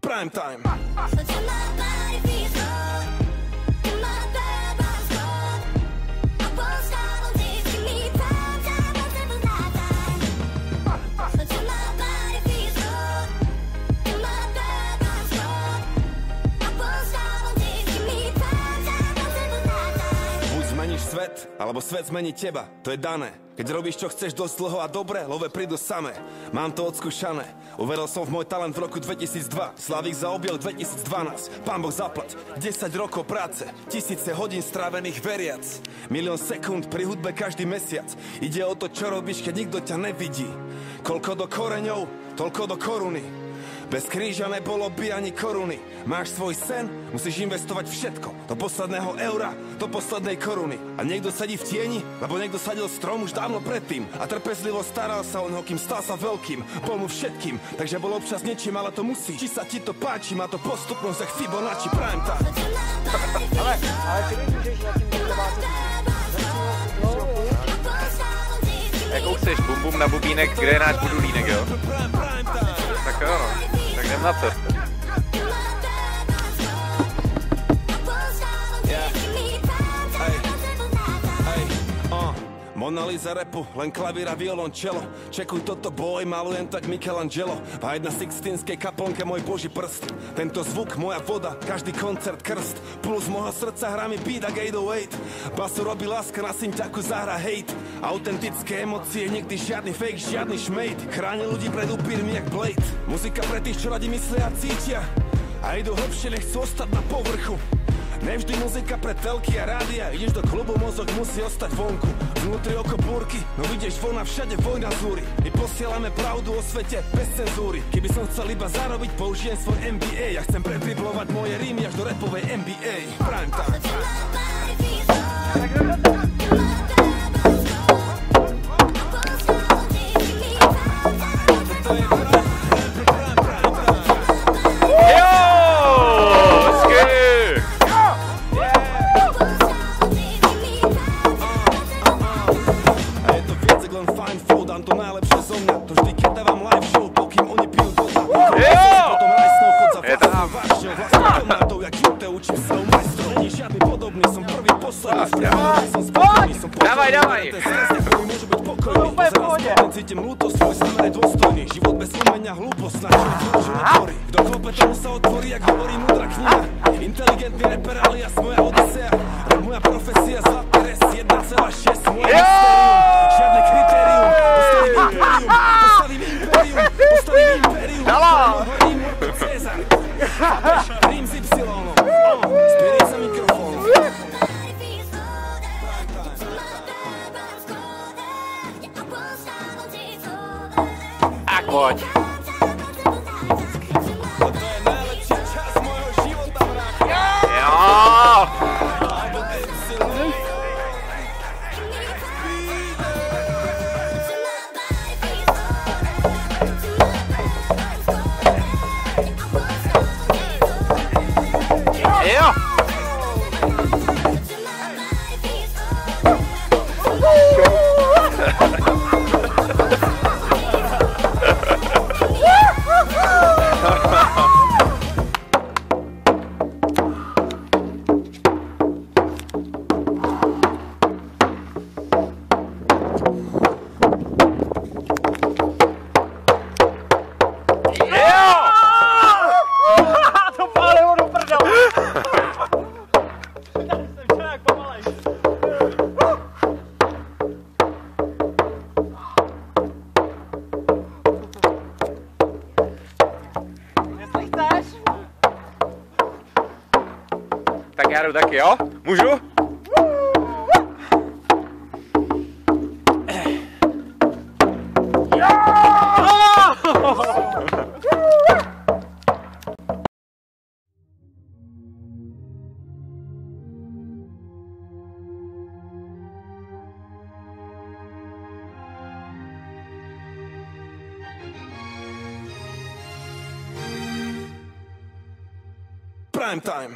Prime time. Svet, alebo svet zmení teba, to je dané. Keď robíš, čo chceš dosť dlho a dobre, love prídu samé. Mám to odskúšané. Uveril som v môj talent v roku 2002. Slavík zaobjel 2012. Pán Boh zaplať. 10 rokov práce, tisíce hodín strávených veriac. Milión sekúnd pri hudbe každý mesiac. Ide o to, čo robíš, keď nikto ťa nevidí. Koľko do koreňov, toľko do koruny. Bez kríža nebolo by ani koruny. Máš svoj sen, musíš investovať všetko. Do posledného eura, do poslednej koruny. A niekto sedí v tieni, lebo niekto sadil strom už dávno predtým. A trpezlivo staral sa o neho, kým stal sa veľkým. Bol mu všetkým, takže bol občas niečím, ale to musí. Či sa ti to páči, má to postupnosť jak Fibonacci Prime time. Ale ty nemůžeš na tím dodávat. Jakou chceš? Bum bum na bubínek, kde je náš budulínek, jo? Tak jo, no. Tak jdem na to. Mona Lisa rapu, len klavír a violončelo. Čekuj toto boj, malujem tak Michelangelo. A jedna sixtínskej kaplnke môj boží prst. Tento zvuk, moja voda, každý koncert krst. Plus môjho srdca hrá mi beat a 808. Basu robí láska, na synťaku zahra hate. Autentické emócie, nikdy žiadny fake, žiadny šmejt. Chráni ľudí pred upírmi jak Blade. Muzika pre tých, čo radi myslia a cítia. A idú hlbšie, nechcú ostať na povrchu. Nevždy muzika pre telky a rádia. Ideš do klubu, mozog musí ostať vonku. Vnútri oko búrky, no vidieš von a všade vojna zúry. My posielame pravdu o svete bez cenzúry. Keby som chcel iba zarobiť, použijem svoj MBA. Ja chcem predriblovať moje rímy až do rapovej NBA. Prime time. Dávaj, dávaj! Cítim lútosť, môj smer je dôstojný. Život bez umenia, hlúposť, na čo je otvorí. Kto klope, tomu sa otvorí, jak hovorí múdra kniha. Inteligentný reper alias moja odisea. Rap moja profesia, zlatý res 1,6. Moje mystérium, žiadne kritérium. Postavím impérium, postavím impérium. Hovorím Morpet Cezar. Rím s Y-om, spierí sa mikrofónom. Poď. To je najlepší čas môjho života, brácho. Jo! Jo! Tak já jdu taky, jo? Můžu? Prime time.